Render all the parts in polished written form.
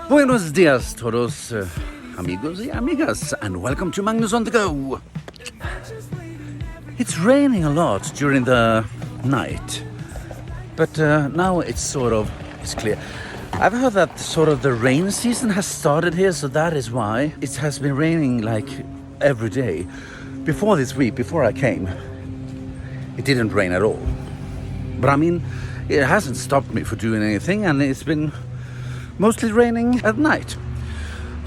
Buenos dias, todos amigos y amigas, and welcome to Magnus on the Go. It's raining a lot during the night, but now it's clear. I've heard that sort of the rain season has started here, so that is why it has been raining like every day. Before this week, before I came, it didn't rain at all. But I mean, it hasn't stopped me for doing anything, and it's been mostly raining at night.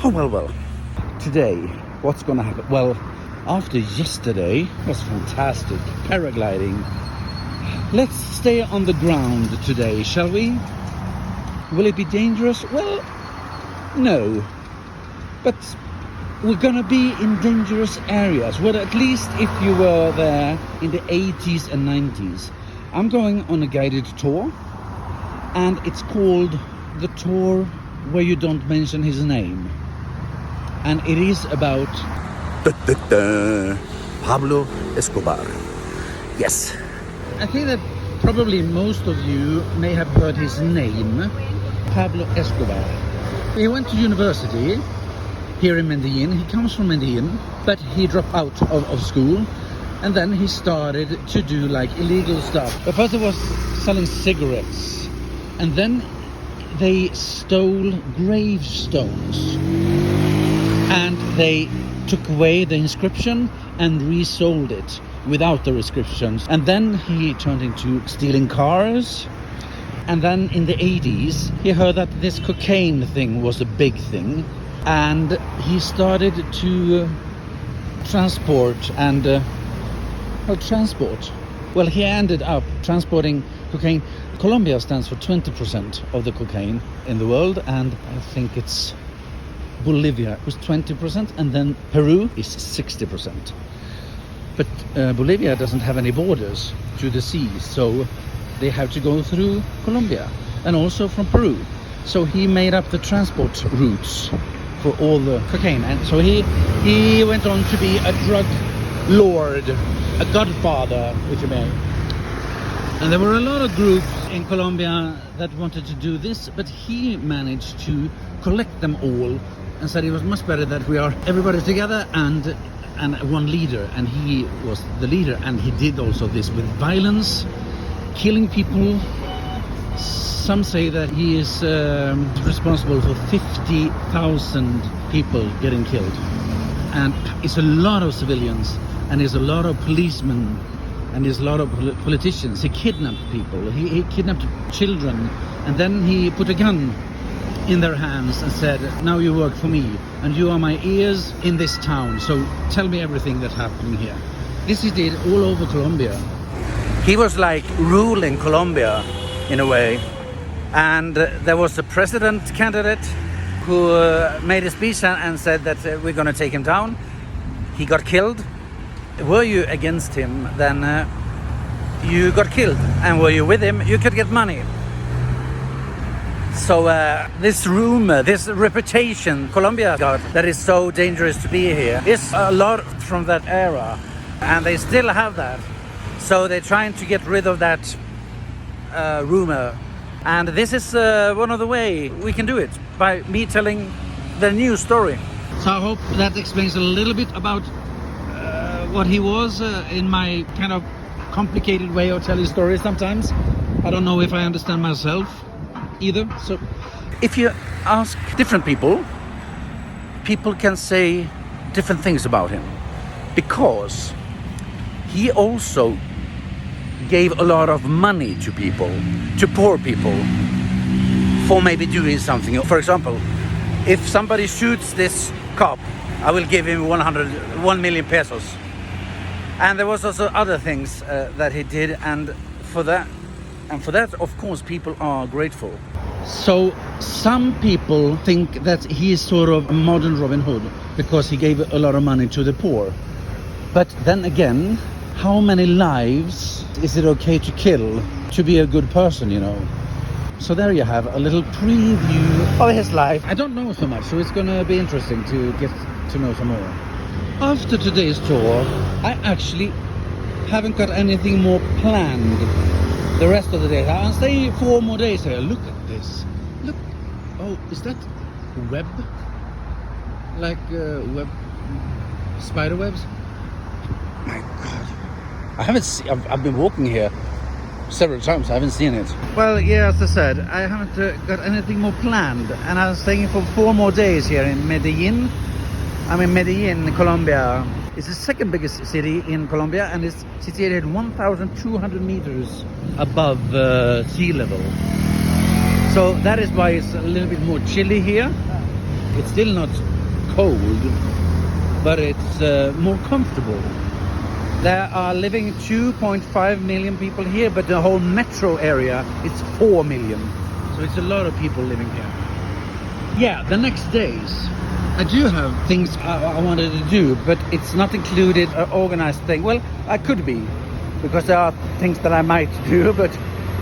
Oh, well. Today, what's gonna happen? Well, after yesterday, it was fantastic. Paragliding. Let's stay on the ground today, shall we? Will it be dangerous? Well, no. But we're gonna be in dangerous areas. Well, at least if you were there in the 80s and 90s. I'm going on a guided tour, and it's called the tour where you don't mention his name, and it is about Pablo Escobar. Yes, I think that probably most of you may have heard his name, Pablo Escobar. He went to university here in Medellin. He comes from Medellin, but he dropped out of school, and then he started to do like illegal stuff. But first he was selling cigarettes, and then they stole gravestones, and they took away the inscription and resold it without the inscriptions. And then he turned into stealing cars. And then in the 80s, he heard that this cocaine thing was a big thing, and he started to transport. Well, he ended up transporting cocaine. Colombia stands for 20% of the cocaine in the world, and I think it's Bolivia was 20%, and then Peru is 60%. But Bolivia doesn't have any borders to the sea, so they have to go through Colombia and also from Peru. So he made up the transport routes for all the cocaine, and so he went on to be a drug lord, a godfather, if you may. And there were a lot of groups in Colombia that wanted to do this, but he managed to collect them all and said it was much better that we are everybody together and one leader, and he was the leader. And he did also this with violence, killing people. Some say that he is responsible for 50,000 people getting killed, and it's a lot of civilians, and there's a lot of policemen, and there's a lot of politicians. He kidnapped people, he kidnapped children, and then he put a gun in their hands and said, now you work for me, and you are my ears in this town, so tell me everything that's happening here. This he did all over Colombia. He was like ruling Colombia in a way, and there was a president candidate who made a speech and said that we're going to take him down. He got killed. Were you against him, then you got killed, and were you with him, you could get money. So this rumor, this reputation Colombia got that is so dangerous to be here is a lot from that era, and they still have that. So they're trying to get rid of that rumor, and this is one of the way we can do it, by me telling the new story. So I hope that explains a little bit about what he was in my kind of complicated way of telling stories sometimes. I don't know if I understand myself either. So if you ask different people can say different things about him, because he also gave a lot of money to people, to poor people, for maybe doing something. For example, if somebody shoots this cop, I will give him 1 million pesos. And there was also other things that he did, and for that And for that, of course, people are grateful. So some people think that he is sort of a modern Robin Hood because he gave a lot of money to the poor. But then again, how many lives is it okay to kill to be a good person, you know? So there you have a little preview of his life. I don't know so much, so it's gonna be interesting to get to know some more. After today's tour, I actually haven't got anything more planned the rest of the day. I'm staying 4 more days here. Look at this. Look. Oh, is that web? Like web, spider webs? My God. I haven't seen, I've been walking here several times. I haven't seen it. Well, yeah, as I said, I haven't got anything more planned. And I'm staying for 4 more days here in Medellin. I'm in Medellin, Colombia. It's the second biggest city in Colombia and it's situated 1,200 meters above sea level. So that is why it's a little bit more chilly here. It's still not cold, but it's more comfortable. There are living 2.5 million people here, but the whole metro area is 4 million. So it's a lot of people living here. Yeah, the next days I do have things I wanted to do, but it's not included an organized thing. Well, I could be, because there are things that I might do, but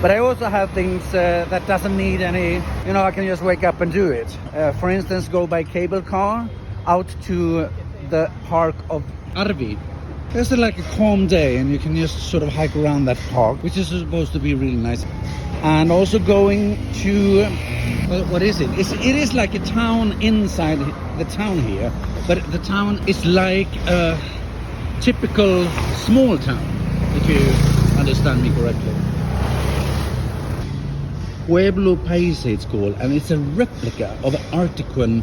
I also have things that doesn't need any, you know, I can just wake up and do it. For instance, go by cable car out to the park of Arvi. It's like a calm day and you can just sort of hike around that park, which is supposed to be really nice. And also going to, what is it? It is like a town inside the town here, but the town is like a typical small town, if you understand me correctly. Pueblo País it's called, and it's a replica of an Articuan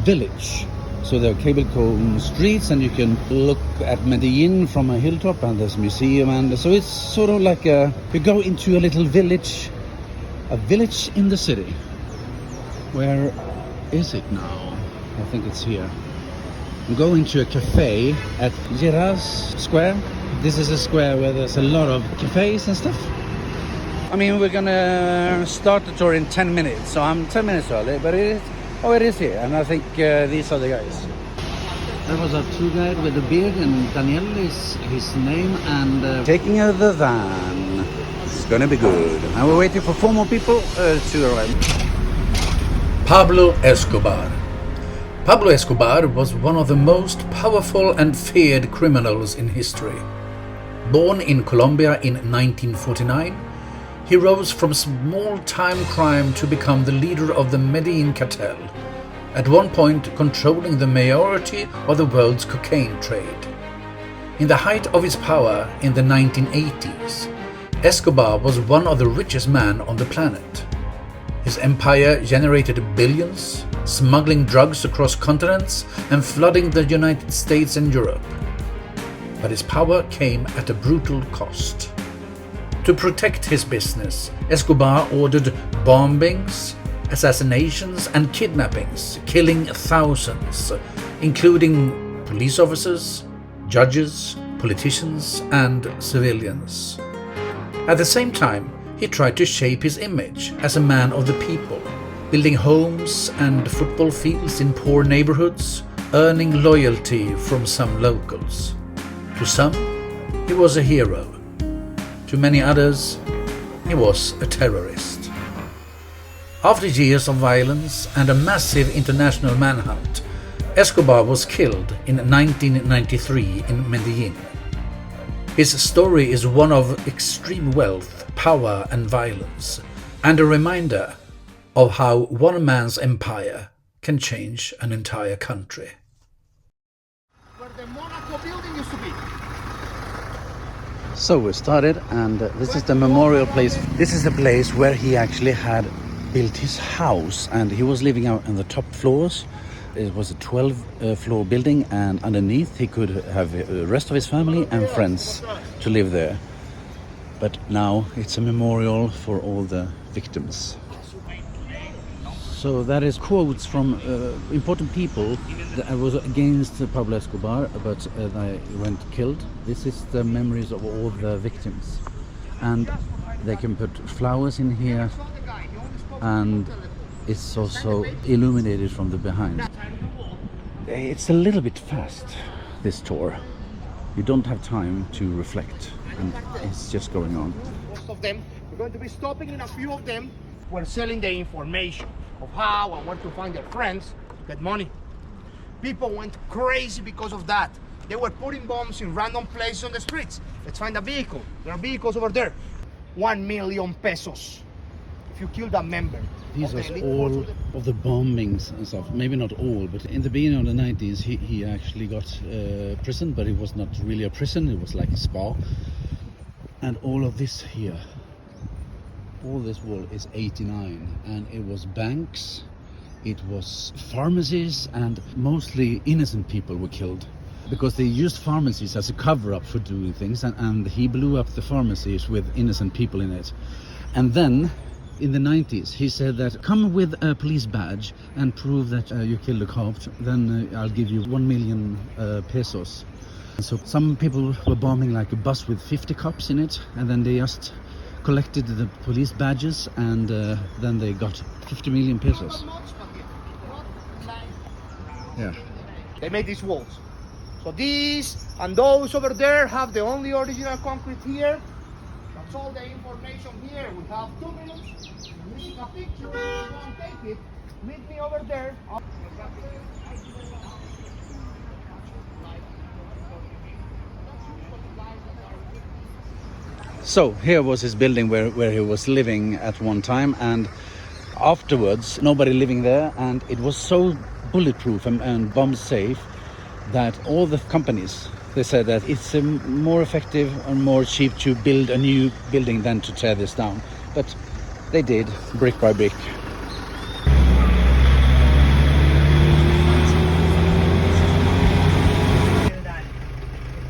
village. So there are cable-car streets and you can look at Medellin from a hilltop and there's a museum, and so it's sort of like you go into a little village in the city. Where is it now? I think it's here. I'm going to a cafe at Geras Square. This is a square where there's a lot of cafes and stuff. I mean, we're gonna start the tour in 10 minutes, so I'm 10 minutes early, but it is here, and I think these are the guys. There was a tour guide with a beard, and Daniel is his name, and taking the van. It's gonna be good. And we're waiting for 4 more people to arrive. Pablo Escobar. Pablo Escobar was one of the most powerful and feared criminals in history. Born in Colombia in 1949, he rose from small-time crime to become the leader of the Medellín Cartel, at one point controlling the majority of the world's cocaine trade. In the height of his power in the 1980s, Escobar was one of the richest men on the planet. His empire generated billions, smuggling drugs across continents and flooding the United States and Europe. But his power came at a brutal cost. To protect his business, Escobar ordered bombings, assassinations and kidnappings, killing thousands, including police officers, judges, politicians and civilians. At the same time, he tried to shape his image as a man of the people, building homes and football fields in poor neighborhoods, earning loyalty from some locals. To some, he was a hero. To many others, he was a terrorist. After years of violence and a massive international manhunt, Escobar was killed in 1993 in Medellin. His story is one of extreme wealth, power and violence, and a reminder of how one man's empire can change an entire country. Where the Monaco Building used to be. So we started, and this is the memorial place. This is a place where he actually had built his house, and he was living out on the top floors. It was a 12-floor building, and underneath he could have the rest of his family and friends to live there. But now it's a memorial for all the victims. So that is quotes from important people that was against Pablo Escobar, but they went killed. This is the memories of all the victims. And They can put flowers in here, and it's also illuminated from the behind. It's a little bit fast, this tour. You don't have time to reflect, and it's just going on. Most of them, we're going to be stopping in a few of them. We're selling the information of how and where to find their friends to get money. People went crazy because of that. They were putting bombs in random places on the streets. Let's find a vehicle. There are vehicles over there. 1 million pesos if you kill that member. These are all of the bombings and stuff. Maybe not all, but in the beginning of the 90s, he actually got prison, but it was not really a prison. It was like a spa. And all of this here, all this wall is 89, and it was banks, it was pharmacies, and mostly innocent people were killed because they used pharmacies as a cover-up for doing things, and he blew up the pharmacies with innocent people in it. And then in the 90s he said that come with a police badge and prove that you killed a cop, then I'll give you 1 million pesos. So some people were bombing like a bus with 50 cops in it, and then they just collected the police badges, and then they got 50 million pesos. Yeah. They made these walls. So these and those over there have the only original concrete here. That's all the information here. We have 2 minutes. We take a picture. If you want to take it, meet me over there. So here was his building where he was living at one time, and afterwards nobody living there, and it was so bulletproof and bomb safe that all the companies, they said that it's more effective and more cheap to build a new building than to tear this down. But they did, brick by brick.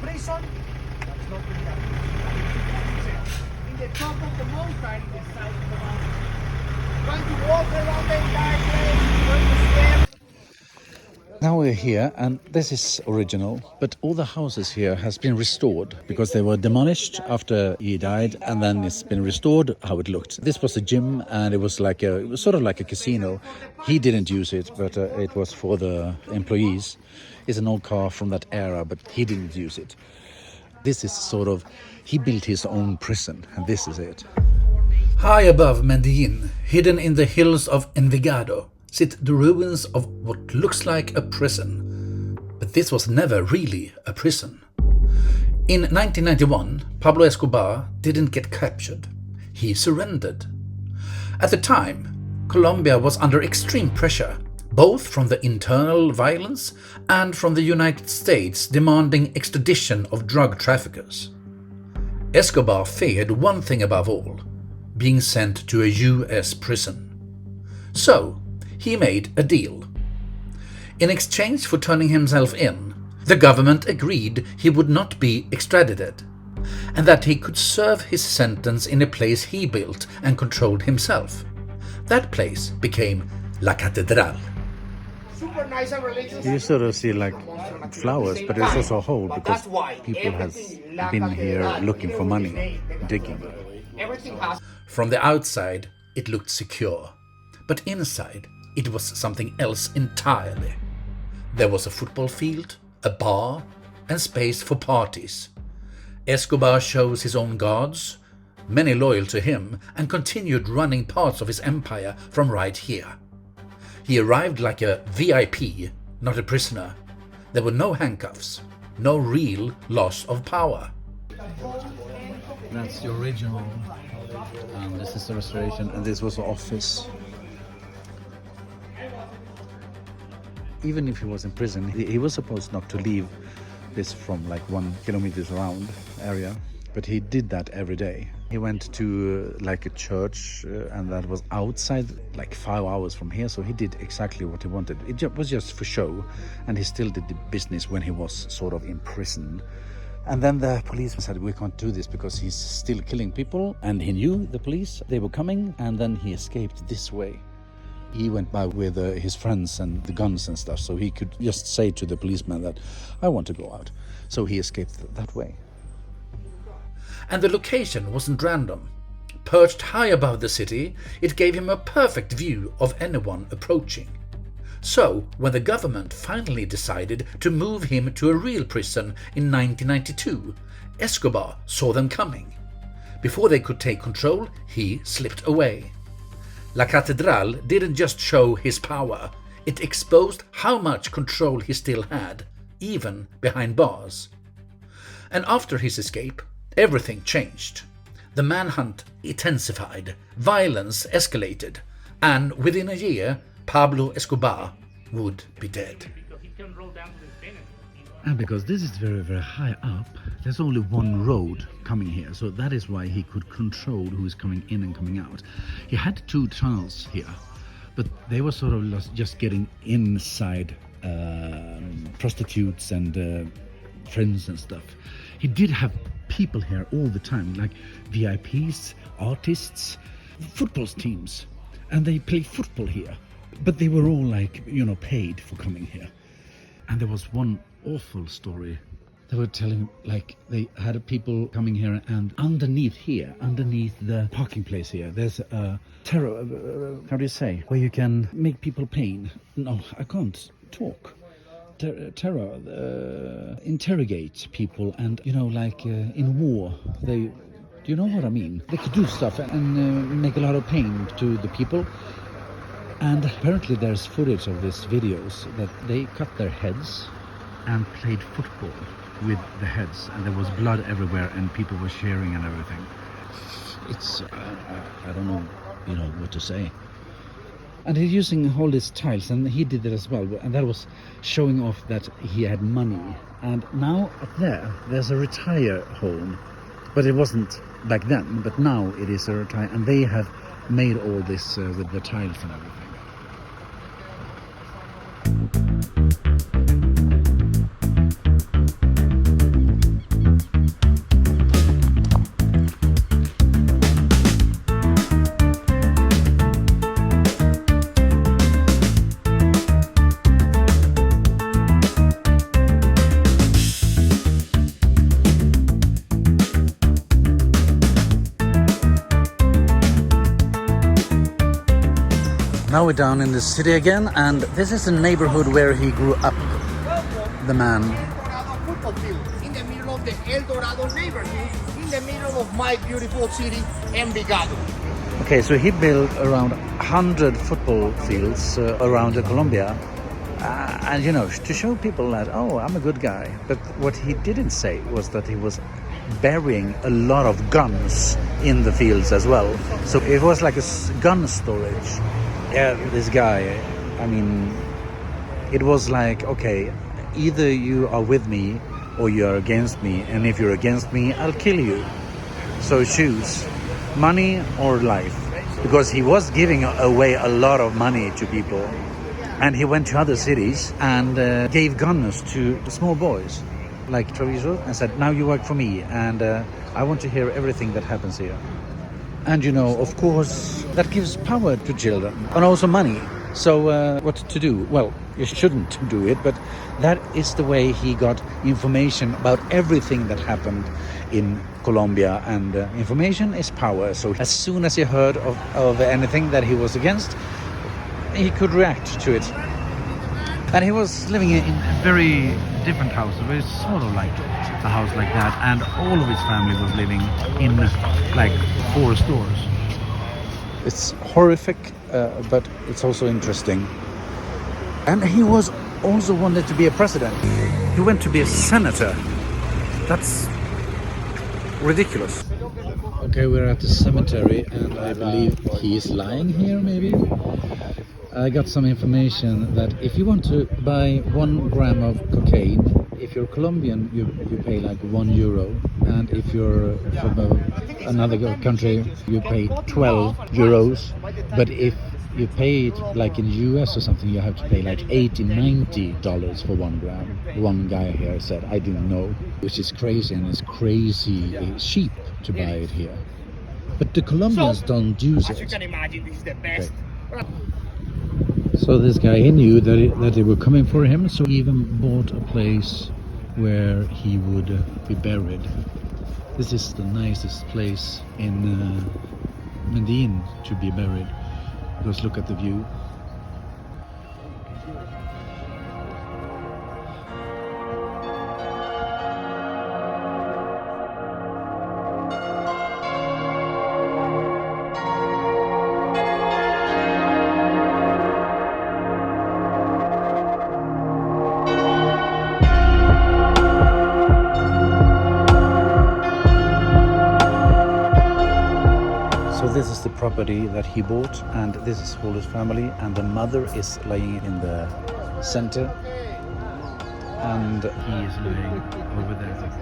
Prison, that's not in the top of the mountain, in the side of the mountain. Going to walk around the entire place, going to swim. Now we're here, and this is original, but all the houses here has been restored because they were demolished after he died, and then it's been restored how it looked. This was a gym, and it was sort of like a casino. He didn't use it, but it was for the employees. It's an old car from that era, but he didn't use it. This is he built his own prison, and this is it. High above Medellin, hidden in the hills of Envigado, sit the ruins of what looks like a prison. But this was never really a prison. In 1991, Pablo Escobar didn't get captured. He surrendered. At the time, Colombia was under extreme pressure, both from the internal violence and from the United States demanding extradition of drug traffickers. Escobar feared one thing above all: being sent to a US prison. So, he made a deal. In exchange for turning himself in, the government agreed he would not be extradited, and that he could serve his sentence in a place he built and controlled himself. That place became La Catedral. Super nice and religious. You sort of see like flowers, but it's also a hole because people have been here looking for money, digging. Everything has. From the outside, it looked secure, but inside, it was something else entirely. There was a football field, a bar, and space for parties. Escobar chose his own guards, many loyal to him, and continued running parts of his empire from right here. He arrived like a VIP, not a prisoner. There were no handcuffs, no real loss of power. That's the original, and this is the restoration, and this was the office. Even if he was in prison, he was supposed not to leave this from like 1 kilometer around area, but he did that every day. He went to like a church, and that was outside, like 5 hours from here, so he did exactly what he wanted. It was just for show, and he still did the business when he was sort of in prison. And then the police said, we can't do this because he's still killing people, and he knew the police, they were coming, and then he escaped this way. He went by with his friends and the guns and stuff, so he could just say to the policeman that, I want to go out. So he escaped that way. And the location wasn't random. Perched high above the city, it gave him a perfect view of anyone approaching. So, when the government finally decided to move him to a real prison in 1992, Escobar saw them coming. Before they could take control, he slipped away. La Catedral didn't just show his power, it exposed how much control he still had, even behind bars. And after his escape, everything changed. The manhunt intensified, violence escalated, and within a year, Pablo Escobar would be dead. And because this is very, very high up, there's only one road coming here, so that is why he could control who is coming in and coming out. He had 2 tunnels here, but they were sort of just getting inside prostitutes and friends and stuff. He did have people here all the time, like VIPs, artists, football teams, and they play football here. But they were all like, paid for coming here. And there was one awful story. They were telling, like, they had people coming here, and underneath the parking place here, there's a terror, how do you say, where you can make people pain. No, I can't talk. Interrogate people, and in war, do you know what I mean? They could do stuff and make a lot of pain to the people. And apparently there's footage of these videos that they cut their heads and played football with the heads, and there was blood everywhere and people were cheering and everything. It's I don't know what to say. And he's using all these tiles, and he did it as well, and that was showing off that he had money. And now up there's a retire home, but it wasn't back then, but now it is a retire, and they have made all this with the tiles and everything. Now we're down in the city again, and this is the neighborhood where he grew up, the man. Football field in the middle of the El Dorado neighborhood, in the middle of my beautiful city, Envigado. Okay, so he built around 100 football fields around Colombia, and to show people that, oh, I'm a good guy. But what he didn't say was that he was burying a lot of guns in the fields as well. So it was like a gun storage. Yeah, this guy, it was like, okay, either you are with me or you are against me, and if you're against me, I'll kill you. So choose money or life, because he was giving away a lot of money to people, and he went to other cities and gave guns to small boys like Treviso and said, now you work for me, and I want to hear everything that happens here. And of course, that gives power to children, and also money. So what to do? Well, you shouldn't do it, but that is the way he got information about everything that happened in Colombia, and information is power. So as soon as he heard of anything that he was against, he could react to it. And he was living in a very different house, very sort of like a house like that, and all of his family was living in like 4 stores. It's horrific, but it's also interesting. And he was also wanted to be a president. He went to be a senator. That's ridiculous. Okay, we're at the cemetery, and I believe he is lying here, maybe. I got some information that if you want to buy 1 gram of cocaine, if you're Colombian, you pay like €1, and if you're from another country, you pay €12. But if you pay it like in the US or something, you have to pay like $80-90 for 1 gram. One guy here said, I didn't know, which is crazy, and it's crazy cheap to buy it here. But the Colombians don't use it. As you can imagine, this is the best. Okay. So this guy, he knew that they were coming for him, so he even bought a place where he would be buried. This is the nicest place in Medellin to be buried. Just look at the view. So this is the property that he bought, and this is all his family, and the mother is laying in the center, and he is laying over there.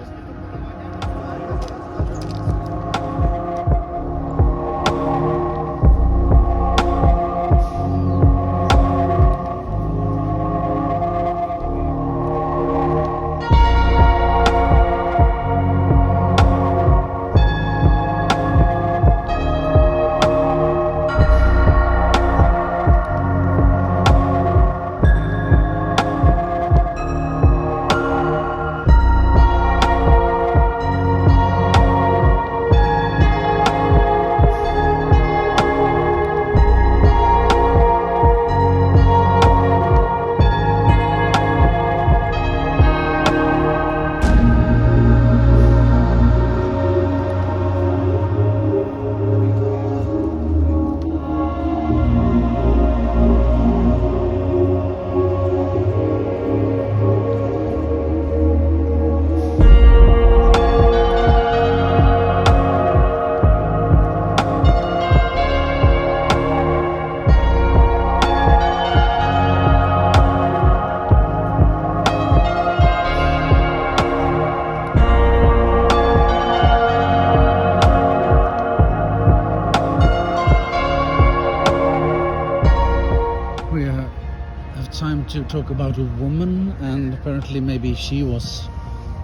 To talk about a woman, and apparently maybe she was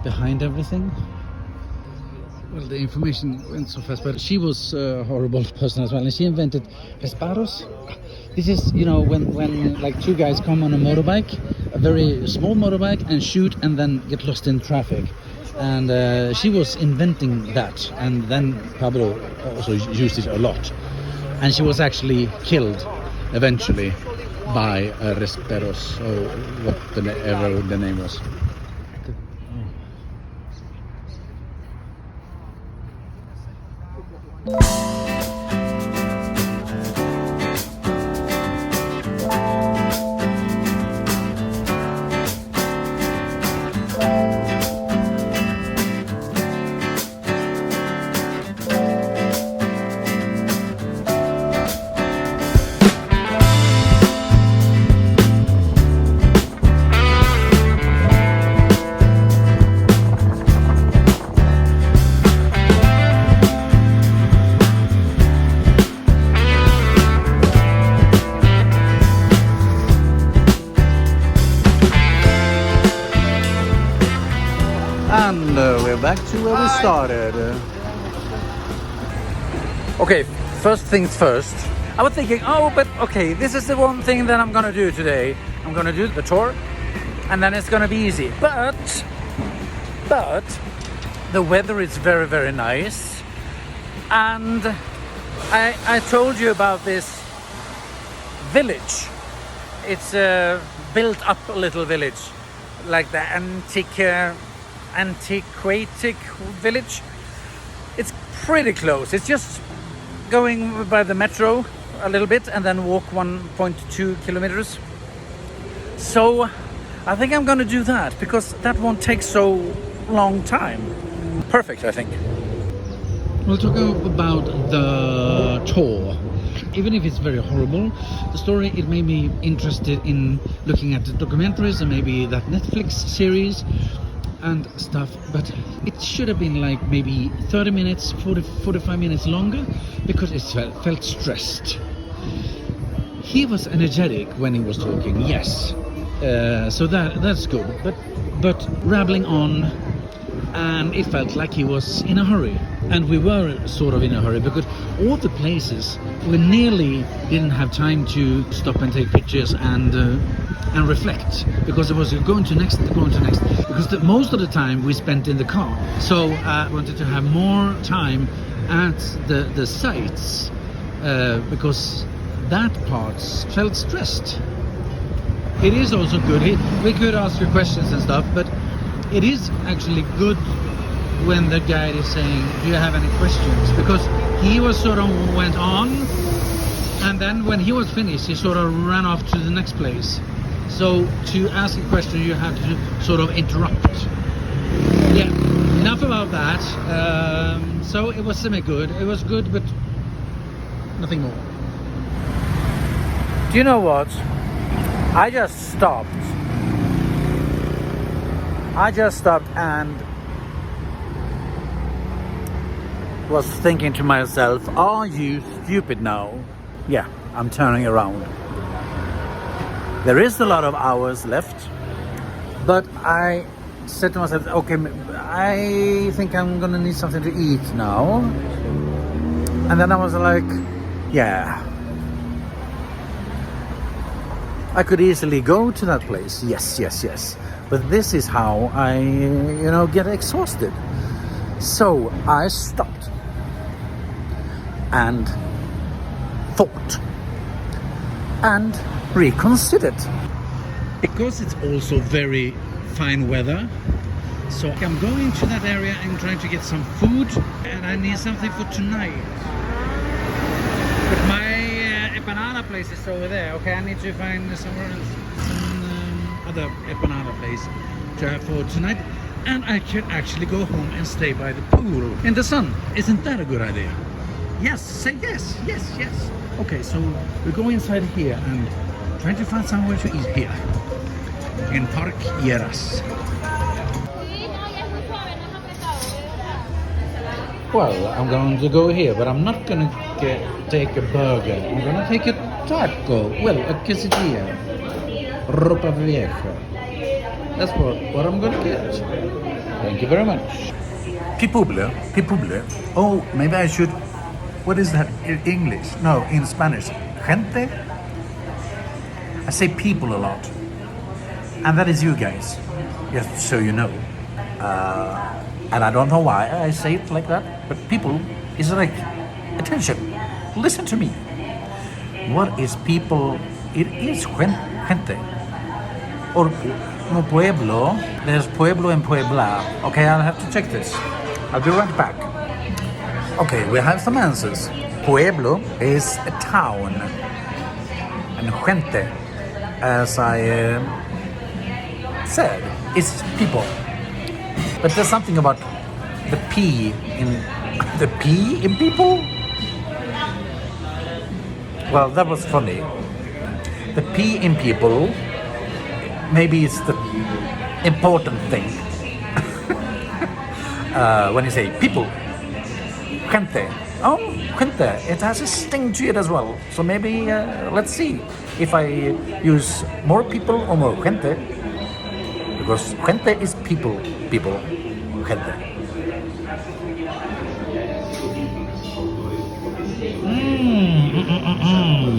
behind everything. Well, the information went so fast, but she was a horrible person as well, and she invented disparos. This is, you know, when like two guys come on a motorbike, a very small motorbike, and shoot and then get lost in traffic. And she was inventing that, and then Pablo also used it a lot. And she was actually killed eventually by Resperos, or whatever the name was. And we're back to where we started. Okay, first things first. I was thinking, oh, but okay, this is the one thing that I'm gonna do today. I'm gonna do the tour, and then it's gonna be easy. But the weather is very, very nice. And I told you about this village. It's a built up little village, like the antiquated village. It's pretty close. It's just going by the metro a little bit and then walk 1.2 kilometers. So I think I'm gonna do that because that won't take so long time. Perfect, I think. We'll talk about the tour. Even if it's very horrible, the story, it made me interested in looking at the documentaries and maybe that Netflix series and stuff, but it should have been like maybe 30 minutes, 45 minutes longer, because it felt stressed. He was energetic when he was talking, yes, so that's good, but rambling on, and it felt like he was in a hurry, and we were sort of in a hurry because all the places we nearly didn't have time to stop and take pictures and reflect, because it was going to next, because most of the time we spent in the car. So I wanted to have more time at the sites because that part felt stressed. It is also good. We could ask you questions and stuff, but it is actually good when the guide is saying, do you have any questions? Because he was sort of went on, and then when he was finished, he sort of ran off to the next place. So to ask a question, you have to sort of interrupt. Yeah, enough about that. So it was semi-good. It was good, but nothing more. Do you know what? I just stopped and was thinking to myself, are you stupid now? Yeah, I'm turning around. There is a lot of hours left, but I said to myself, okay, I think I'm gonna need something to eat now. And then I was like, yeah, I could easily go to that place. Yes. But this is how I, get exhausted. So I stopped and thought and reconsidered. Because it's also very fine weather, so I'm going to that area and trying to get some food, and I need something for tonight. But my empanada place is over there. Okay, I need to find somewhere else, some other empanada place to have for tonight, and I can actually go home and stay by the pool in the sun. Isn't that a good idea? Yes, say yes. Okay, so we go inside here and trying to find somewhere to eat here in Parque Inflexión. Well, I'm going to go here, but I'm not going to take a burger. I'm going to take a taco. Well, a quesadilla. Ropa vieja. That's what I'm going to get. Thank you very much. People. Oh, maybe I should... What is that in English? No, in Spanish. Gente? I say people a lot. And that is you guys. Just so you know. And I don't know why I say it like that. But people is like, attention, listen to me. What is people? It is gente. Or no pueblo. There's pueblo and puebla. Okay, I'll have to check this. I'll be right back. Okay, we have some answers. Pueblo is a town. And gente, as I said, is people. But there's something about the P in people? Well, that was funny. The P in people, maybe it's the important thing. When you say people, gente. Oh, gente. It has a sting to it as well. So maybe, let's see if I use more people or more gente. Because gente is people, gente.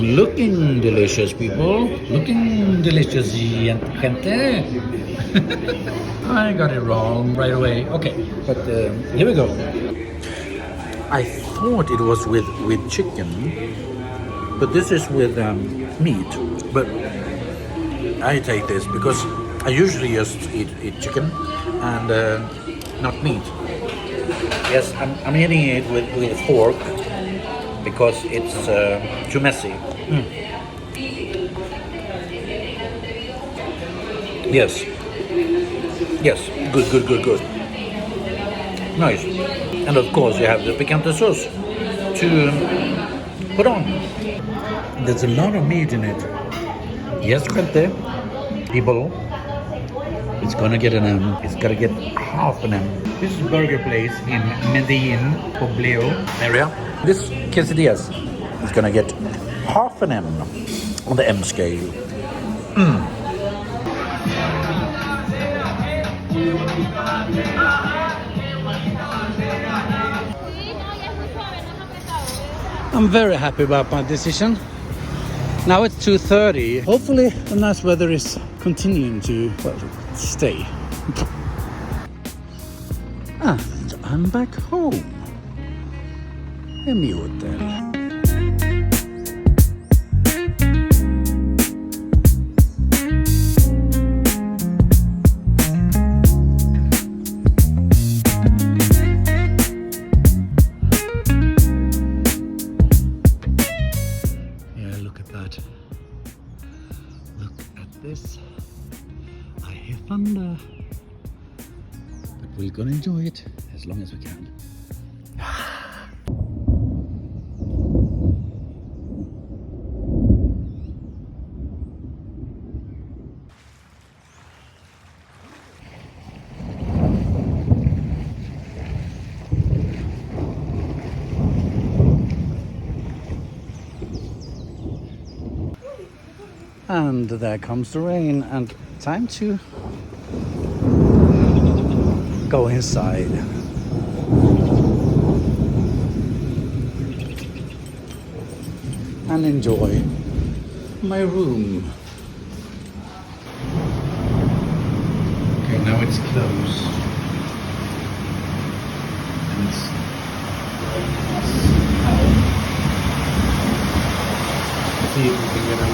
Looking delicious, people. Looking delicious, gente. I got it wrong right away. Okay, but here we go. I thought it was with chicken, but this is with meat. But I take this because I usually just eat chicken and not meat. Yes, I'm eating it with a fork because it's too messy. Yes, good. Nice. And of course you have the picante sauce to put on. There's a lot of meat in it. Yes, gente. People. It's gonna get an M. It's gonna get half an M. This is a burger place in Medellín, Poblado area. This quesadillas is gonna get half an M on the M scale. I'm very happy about my decision. Now it's 2:30. Hopefully the nice weather is continuing to stay. And I'm back home in my hotel. but look at this. I hear thunder, but we're gonna enjoy it as long as we can. And there comes the rain, and time to go inside. And enjoy my room. Okay, now it's closed. And it's see if we can get a